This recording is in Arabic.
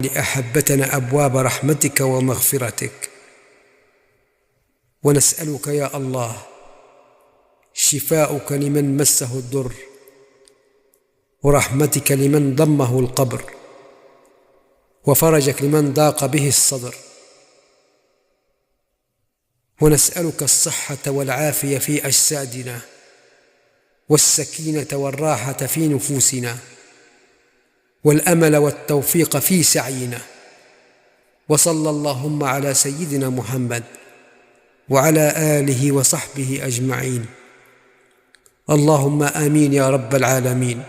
لأحبتنا أبواب رحمتك ومغفرتك. ونسألك يا الله شفاؤك لمن مسه الضر، ورحمتك لمن ضمه القبر، وفرجك لمن ضاق به الصدر. ونسألك الصحة والعافية في أجسادنا، والسكينة والراحة في نفوسنا، والأمل والتوفيق في سعينا. وصلى اللهم على سيدنا محمد وعلى آله وصحبه أجمعين. اللهم آمين يا رب العالمين.